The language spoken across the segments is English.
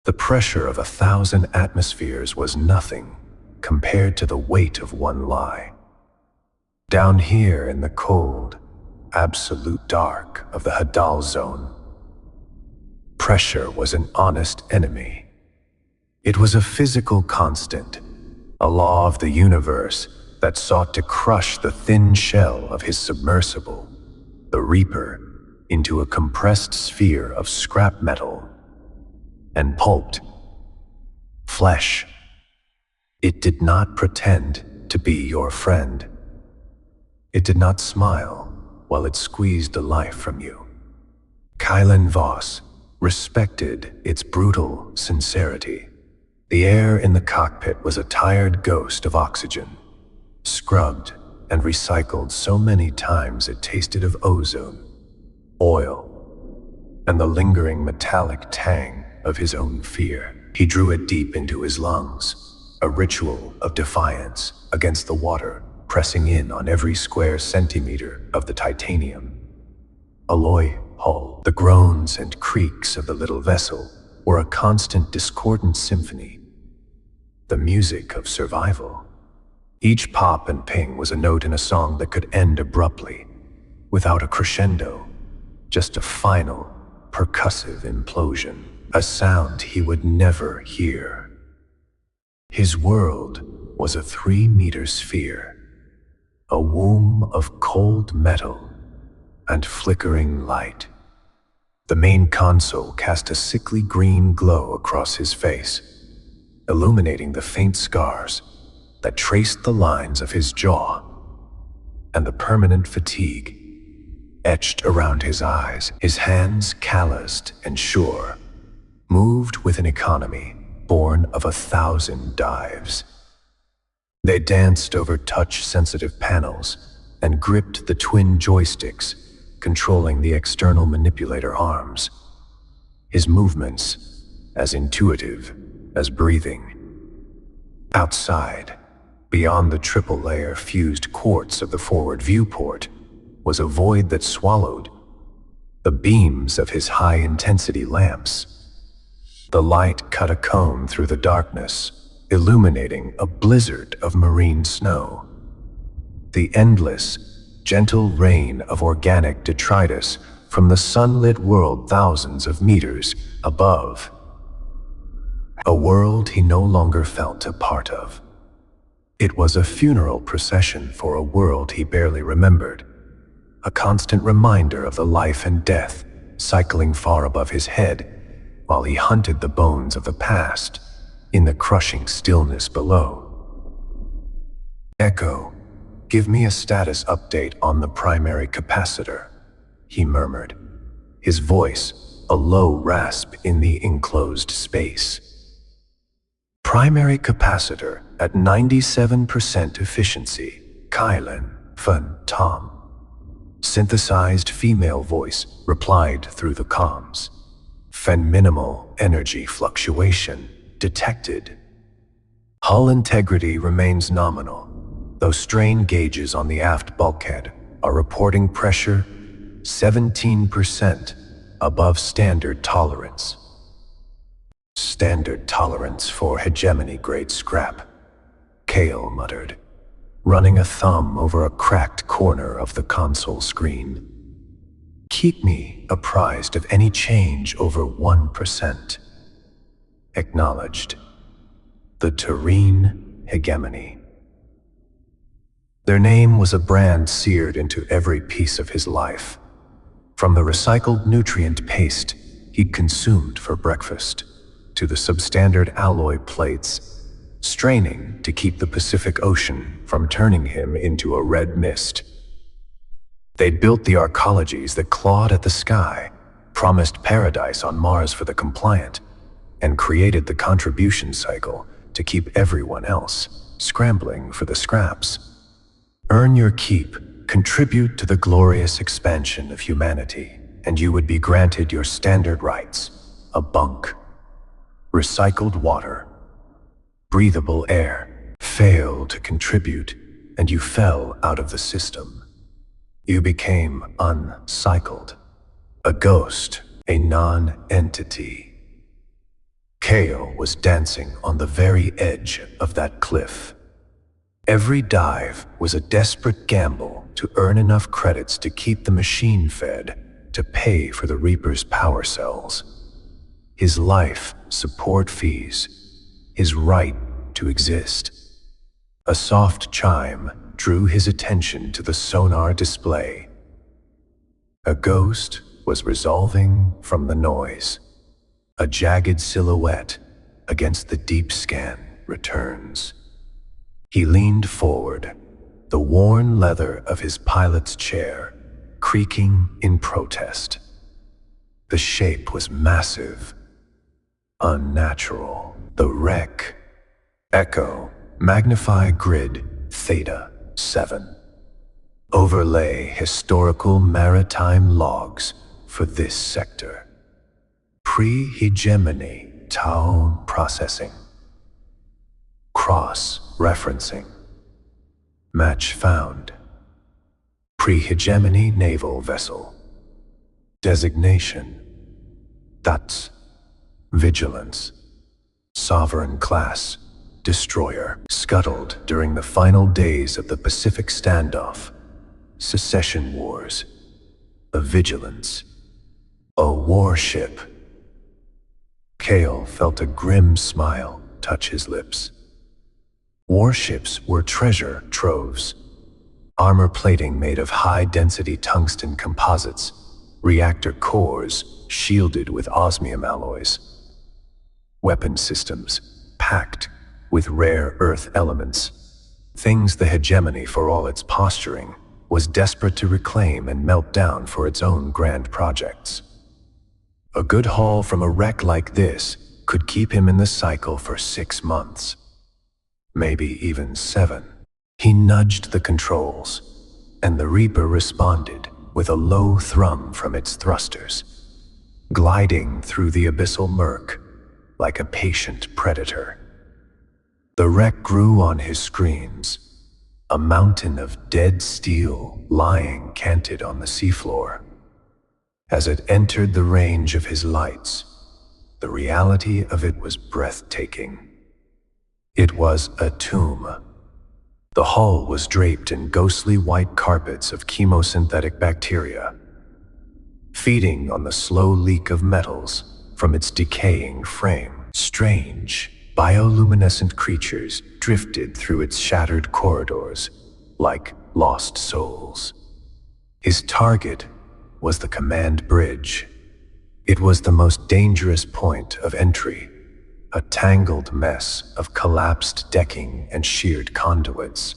The pressure of 1,000 atmospheres was nothing compared to the weight of one lie. Down here in the cold, absolute dark of the Hadal zone, pressure was an honest enemy. It was a physical constant, a law of the universe that sought to crush the thin shell of his submersible, the Reaper, into a compressed sphere of scrap metal and pulped flesh. It did not pretend to be your friend. It did not smile while it squeezed the life from you. Kaelen Voss respected its brutal sincerity. The air in the cockpit was a tired ghost of oxygen, scrubbed and recycled so many times it tasted of ozone, oil, and the lingering metallic tang of his own fear. He drew it deep into his lungs, a ritual of defiance against the water pressing in on every square centimeter of the titanium alloy hull. The groans and creaks of the little vessel were a constant discordant symphony, the music of survival. Each pop and ping was a note in a song that could end abruptly, without a crescendo, just a final, percussive implosion, a sound he would never hear. His world was a 3-meter sphere, a womb of cold metal and flickering light. The main console cast a sickly green glow across his face, illuminating the faint scars that traced the lines of his jaw and the permanent fatigue etched around his eyes. His hands, calloused and sure, moved with an economy born of 1,000 dives. They danced over touch-sensitive panels and gripped the twin joysticks, controlling the external manipulator arms. His movements as intuitive as breathing. Outside, beyond the triple-layer fused quartz of the forward viewport, was a void that swallowed the beams of his high-intensity lamps. The light cut a cone through the darkness, illuminating a blizzard of marine snow. The endless, gentle rain of organic detritus from the sunlit world thousands of meters above. A world he no longer felt a part of. It was a funeral procession for a world he barely remembered, a constant reminder of the life and death cycling far above his head while he hunted the bones of the past in the crushing stillness below. "Echo, give me a status update on the primary capacitor," he murmured, his voice a low rasp in the enclosed space. "Primary capacitor at 97% efficiency, Kaelen Voss." Synthesized female voice replied through the comms. "Minimal energy fluctuation detected. Hull integrity remains nominal, though strain gauges on the aft bulkhead are reporting pressure 17% above standard tolerance." "Standard tolerance for hegemony-grade scrap," Kael muttered, running a thumb over a cracked corner of the console screen. "Keep me apprised of any change over 1%. Acknowledged. The Terrene Hegemony. Their name was a brand seared into every piece of his life, from the recycled nutrient paste he'd consumed for breakfast to the substandard alloy plates, straining to keep the Pacific Ocean from turning him into a red mist. They'd built the arcologies that clawed at the sky, promised paradise on Mars for the compliant, and created the contribution cycle to keep everyone else scrambling for the scraps. Earn your keep, contribute to the glorious expansion of humanity, and you would be granted your standard rights: a bunk, recycled water, breathable air. Fail to contribute, and you fell out of the system. You became uncycled, a ghost, a non-entity. Kael was dancing on the very edge of that cliff. Every dive was a desperate gamble to earn enough credits to keep the machine fed, to pay for the Reaper's power cells. His life support fees, his right to exist. A soft chime drew his attention to the sonar display. A ghost was resolving from the noise. A jagged silhouette against the deep scan returns. He leaned forward, the worn leather of his pilot's chair creaking in protest. The shape was massive, unnatural. The wreck. Echo, magnify grid, Theta 7. Overlay historical maritime logs for this sector. Pre-hegemony tau processing. Cross-referencing. Match found. Pre-hegemony naval vessel. Designation. That's Vigilance. Sovereign class. Destroyer. Scuttled during the final days of the Pacific standoff. Secession wars. A Vigilance. A warship. Kael felt a grim smile touch his lips. Warships were treasure troves. Armor plating made of high-density tungsten composites, reactor cores shielded with osmium alloys. Weapon systems packed with rare earth elements. Things the hegemony, for all its posturing, was desperate to reclaim and melt down for its own grand projects. A good haul from a wreck like this could keep him in the cycle for 6 months. Maybe even 7. He nudged the controls, and the Reaper responded with a low thrum from its thrusters, gliding through the abyssal murk like a patient predator. The wreck grew on his screens, a mountain of dead steel lying canted on the seafloor. As it entered the range of his lights, the reality of it was breathtaking. It was a tomb. The hull was draped in ghostly white carpets of chemosynthetic bacteria, feeding on the slow leak of metals from its decaying frame. Strange, bioluminescent creatures drifted through its shattered corridors like lost souls. His target was the command bridge. It was the most dangerous point of entry, a tangled mess of collapsed decking and sheared conduits.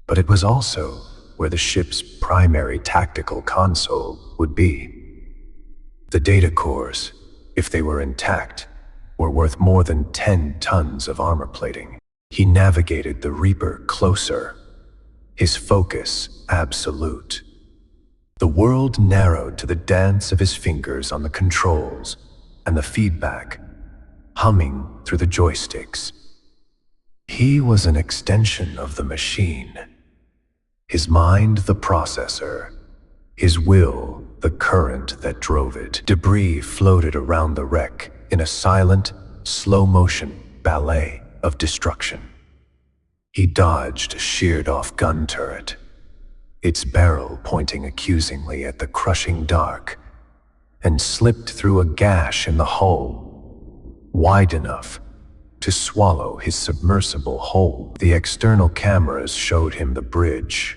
But it was also where the ship's primary tactical console would be. The data cores, if they were intact, were worth more than 10 tons of armor plating. He navigated the Reaper closer, his focus absolute. The world narrowed to the dance of his fingers on the controls and the feedback, humming through the joysticks. He was an extension of the machine. His mind the processor, his will the current that drove it. Debris floated around the wreck in a silent, slow-motion ballet of destruction. He dodged a sheared-off gun turret, its barrel pointing accusingly at the crushing dark, and slipped through a gash in the hull, wide enough to swallow his submersible whole. The external cameras showed him the bridge,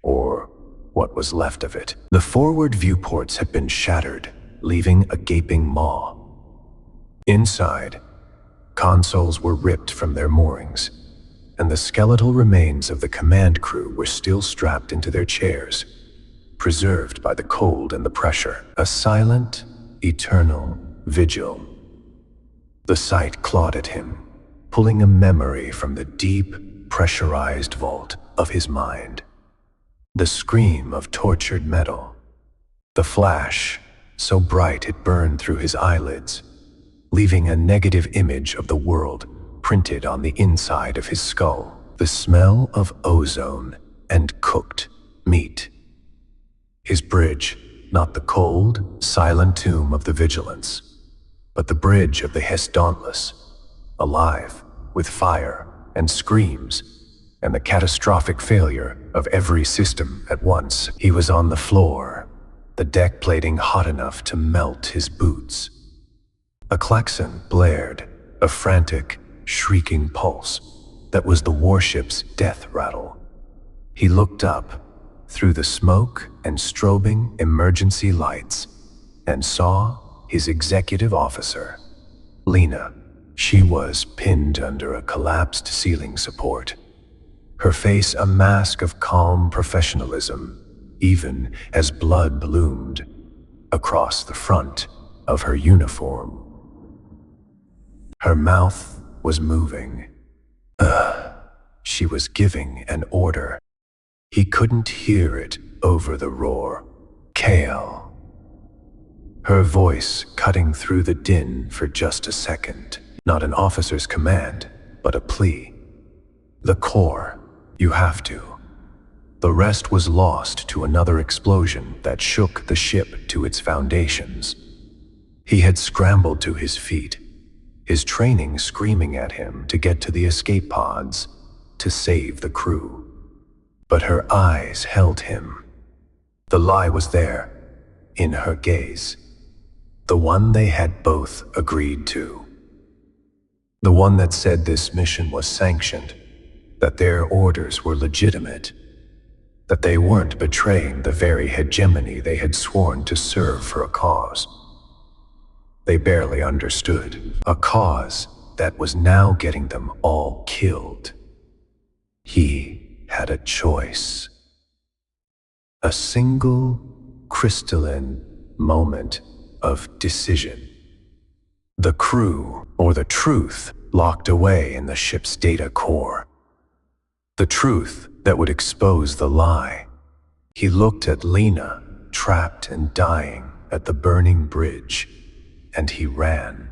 or what was left of it. The forward viewports had been shattered, leaving a gaping maw. Inside, consoles were ripped from their moorings, and the skeletal remains of the command crew were still strapped into their chairs, preserved by the cold and the pressure. A silent, eternal vigil. The sight clawed at him, pulling a memory from the deep, pressurized vault of his mind. The scream of tortured metal. The flash, so bright it burned through his eyelids, leaving a negative image of the world printed on the inside of his skull. The smell of ozone and cooked meat. His bridge, not the cold, silent tomb of the Vigilance, but the bridge of the Dauntless, alive with fire and screams, and the catastrophic failure of every system at once. He was on the floor, the deck plating hot enough to melt his boots. A klaxon blared, a frantic, shrieking pulse that was the warship's death rattle. He looked up through the smoke and strobing emergency lights and saw his executive officer, Lena. She was pinned under a collapsed ceiling support, her face a mask of calm professionalism, even as blood bloomed across the front of her uniform. Her mouth was moving. She was giving an order. He couldn't hear it over the roar. Kael. Her voice cutting through the din for just a second. Not an officer's command, but a plea. The core, you have to. The rest was lost to another explosion that shook the ship to its foundations. He had scrambled to his feet, his training screaming at him to get to the escape pods, to save the crew. But her eyes held him. The lie was there, in her gaze. The one they had both agreed to. The one that said this mission was sanctioned, that their orders were legitimate, that they weren't betraying the very hegemony they had sworn to serve for a cause. They barely understood, a cause that was now getting them all killed. He had a choice. A single, crystalline moment of decision. The crew, or the truth, locked away in the ship's data core. The truth that would expose the lie. He looked at Lena, trapped and dying at the burning bridge, and he ran.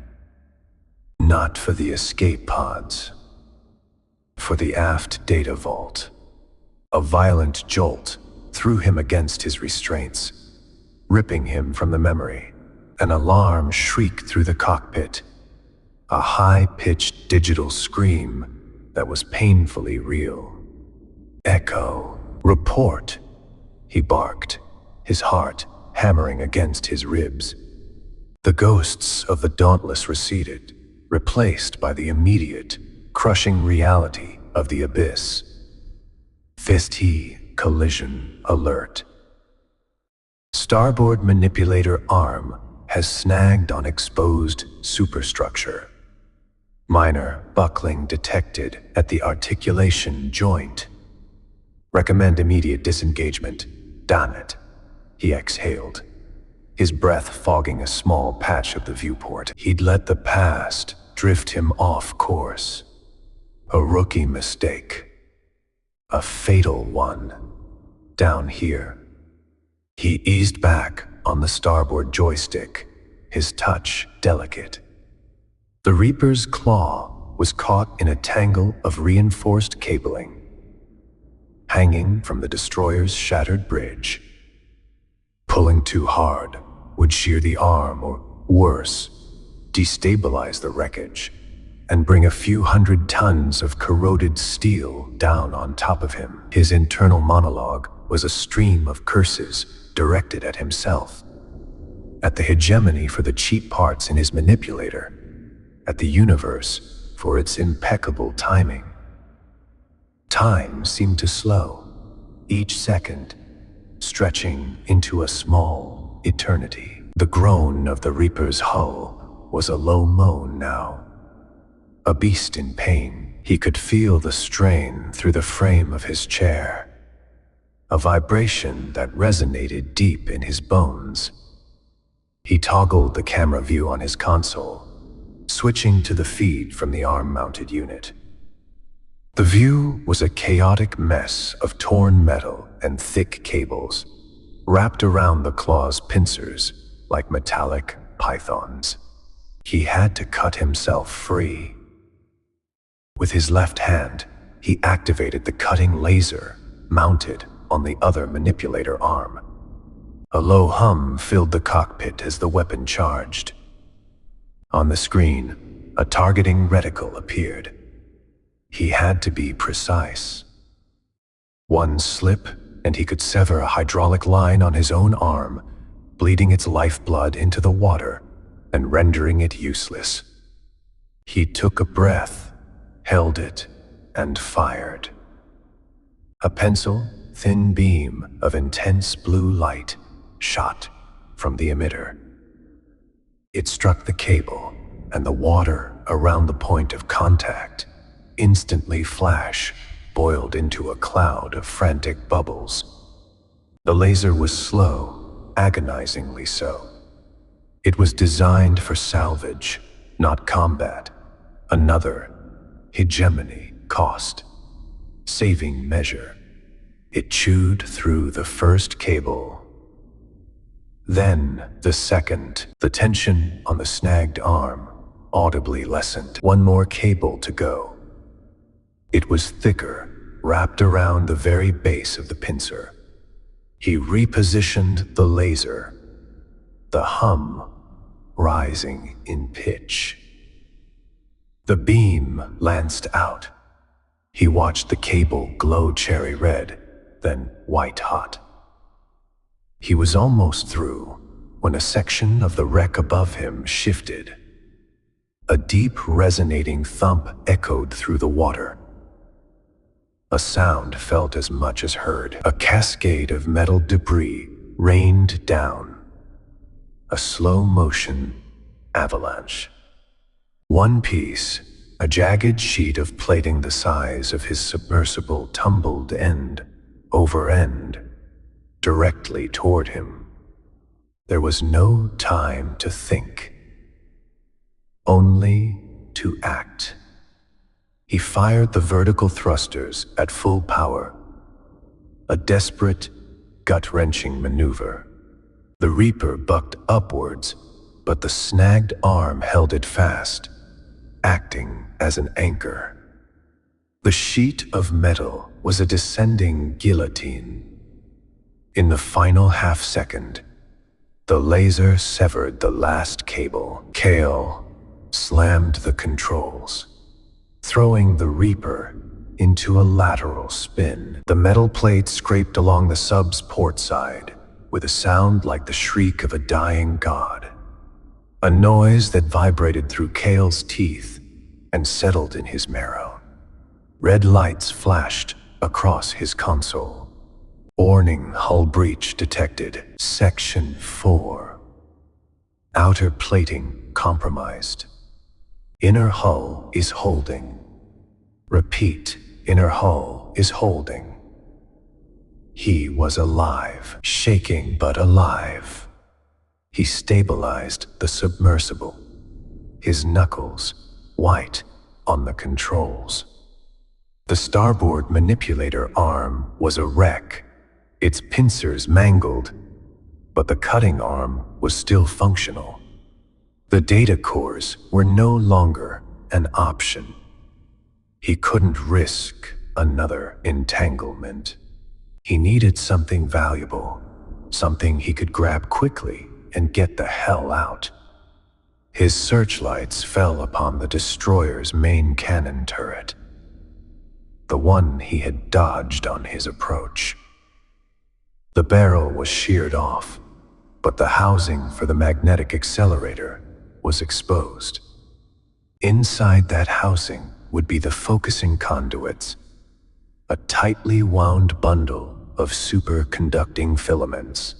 Not for the escape pods, for the aft data vault. A violent jolt threw him against his restraints, ripping him from the memory. An alarm shrieked through the cockpit, a high-pitched digital scream that was painfully real. Echo, report, he barked, his heart hammering against his ribs. The ghosts of the Dauntless receded, replaced by the immediate, crushing reality of the abyss. Fist-T collision alert. Starboard manipulator arm has snagged on exposed superstructure. Minor buckling detected at the articulation joint. Recommend immediate disengagement. Damn it. He exhaled, his breath fogging a small patch of the viewport. He'd let the past drift him off course. A rookie mistake. A fatal one. Down here. He eased back on the starboard joystick, his touch delicate. The Reaper's claw was caught in a tangle of reinforced cabling, hanging from the destroyer's shattered bridge. Pulling too hard would shear the arm or, worse, destabilize the wreckage and bring a few hundred tons of corroded steel down on top of him. His internal monologue was a stream of curses directed at himself, at the hegemony for the cheap parts in his manipulator, at the universe for its impeccable timing. Time seemed to slow, each second stretching into a small eternity. The groan of the Reaper's hull was a low moan now. A beast in pain, he could feel the strain through the frame of his chair. A vibration that resonated deep in his bones. He toggled the camera view on his console, switching to the feed from the arm-mounted unit. The view was a chaotic mess of torn metal and thick cables, wrapped around the claw's pincers like metallic pythons. He had to cut himself free. With his left hand, he activated the cutting laser mounted on the other manipulator arm. A low hum filled the cockpit as the weapon charged. On the screen, a targeting reticle appeared. He had to be precise. One slip, and he could sever a hydraulic line on his own arm, bleeding its lifeblood into the water and rendering it useless. He took a breath, held it, and fired. A pencil-thin beam of intense blue light shot from the emitter. It struck the cable, and the water around the point of contact, instantly boiled into a cloud of frantic bubbles. The laser was slow, agonizingly so. It was designed for salvage, not combat. Another hegemony cost. Saving measure. It chewed through the first cable. Then the second. The tension on the snagged arm audibly lessened. One more cable to go. It was thicker, wrapped around the very base of the pincer. He repositioned the laser, the hum rising in pitch. The beam lanced out. He watched the cable glow cherry red, then white hot. He was almost through when a section of the wreck above him shifted. A deep resonating thump echoed through the water. A sound felt as much as heard. A cascade of metal debris rained down. A slow motion avalanche. One piece, a jagged sheet of plating the size of his submersible, tumbled end over end, directly toward him. There was no time to think, only to act. He fired the vertical thrusters at full power, a desperate, gut-wrenching maneuver. The Reaper bucked upwards, but the snagged arm held it fast, acting as an anchor. The sheet of metal was a descending guillotine. In the final half-second, the laser severed the last cable. Kael slammed the controls, throwing the Reaper into a lateral spin. The metal plate scraped along the sub's port side with a sound like the shriek of a dying god. A noise that vibrated through Kael's teeth and settled in his marrow. Red lights flashed across his console. Warning, hull breach detected. Section 4. Outer plating compromised. Inner hull is holding. Repeat, inner hull is holding. He was alive, shaking but alive. He stabilized the submersible, his knuckles white on the controls. The starboard manipulator arm was a wreck, its pincers mangled, but the cutting arm was still functional. The data cores were no longer an option. He couldn't risk another entanglement. He needed something valuable, something he could grab quickly and get the hell out. His searchlights fell upon the destroyer's main cannon turret, the one he had dodged on his approach. The barrel was sheared off, but the housing for the magnetic accelerator was exposed. Inside that housing would be the focusing conduits, a tightly wound bundle of superconducting filaments.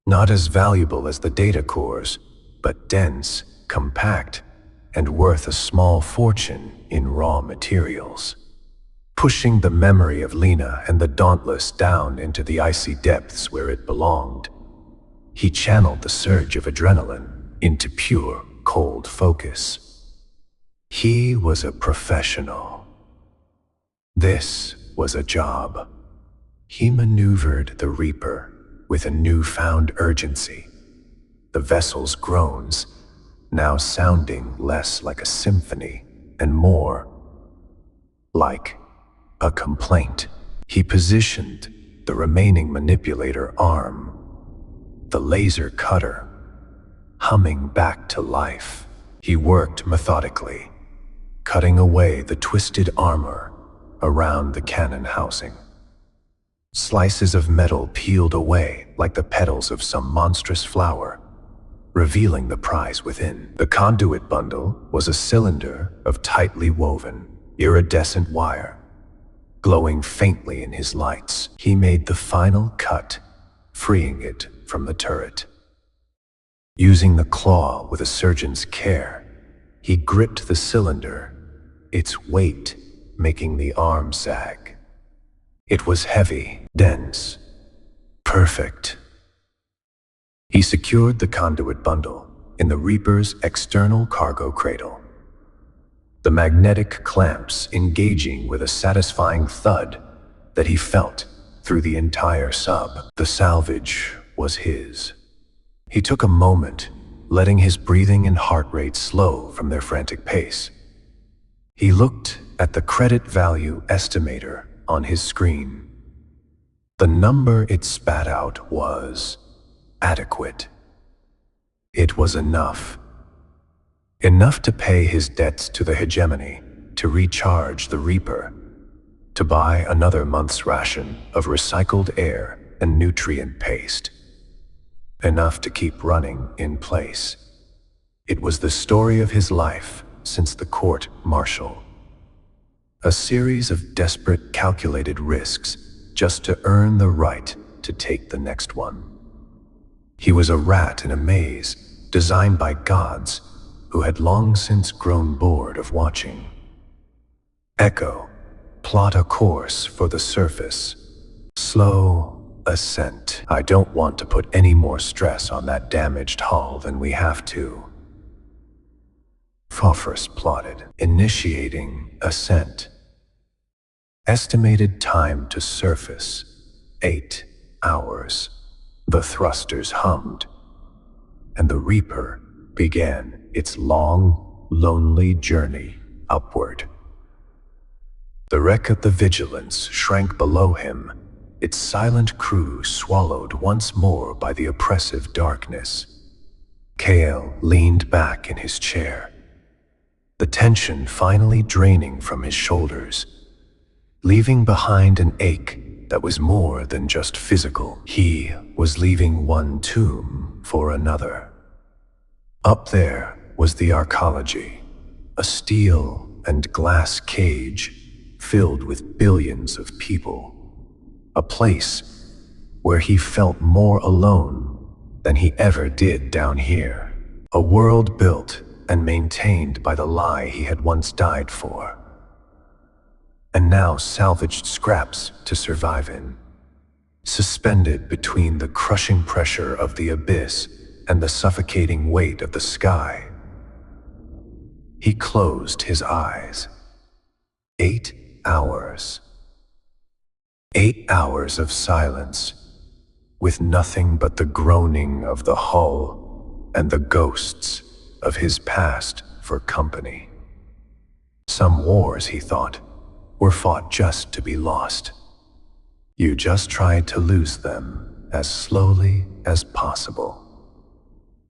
Not as valuable as the data cores, but dense, compact, and worth a small fortune in raw materials. Pushing the memory of Lena and the Dauntless down into the icy depths where it belonged, he channeled the surge of adrenaline into pure, cold focus. He was a professional. This was a job. He maneuvered the Reaper with a newfound urgency, the vessel's groans now sounding less like a symphony and more like a complaint. He positioned the remaining manipulator arm, the laser cutter, humming back to life. He worked methodically, cutting away the twisted armor around the cannon housing. Slices of metal peeled away like the petals of some monstrous flower, revealing the prize within. The conduit bundle was a cylinder of tightly woven, iridescent wire, glowing faintly in his lights. He made the final cut, freeing it from the turret. Using the claw with a surgeon's care, he gripped the cylinder, its weight making the arm sag. It was heavy, dense, perfect. He secured the conduit bundle in the Reaper's external cargo cradle, the magnetic clamps engaging with a satisfying thud that he felt through the entire sub. The salvage was his. He took a moment, letting his breathing and heart rate slow from their frantic pace. He looked at the credit value estimator on his screen. The number it spat out was adequate. It was enough. Enough to pay his debts to the Hegemony, to recharge the Reaper, to buy another month's ration of recycled air and nutrient paste. Enough to keep running in place. It was the story of his life since the court-martial. A series of desperate, calculated risks just to earn the right to take the next one. He was a rat in a maze designed by gods who had long since grown bored of watching. Echo, plot a course for the surface. Slow ascent. I don't want to put any more stress on that damaged hull than we have to. Phosphorus plotted. Initiating ascent. Estimated time to surface, 8 hours. The thrusters hummed, and the Reaper began its long, lonely journey upward. The wreck of the Vigilance shrank below him, its silent crew swallowed once more by the oppressive darkness. Kael leaned back in his chair, the tension finally draining from his shoulders, leaving behind an ache that was more than just physical. He was leaving one tomb for another. Up there was the arcology, a steel and glass cage filled with billions of people. A place where he felt more alone than he ever did down here. A world built and maintained by the lie he had once died for, and now salvaged scraps to survive in. Suspended between the crushing pressure of the abyss and the suffocating weight of the sky, he closed his eyes. 8 hours. 8 hours of silence, with nothing but the groaning of the hull and the ghosts of his past for company. Some wars, he thought, were fought just to be lost. You just tried to lose them as slowly as possible.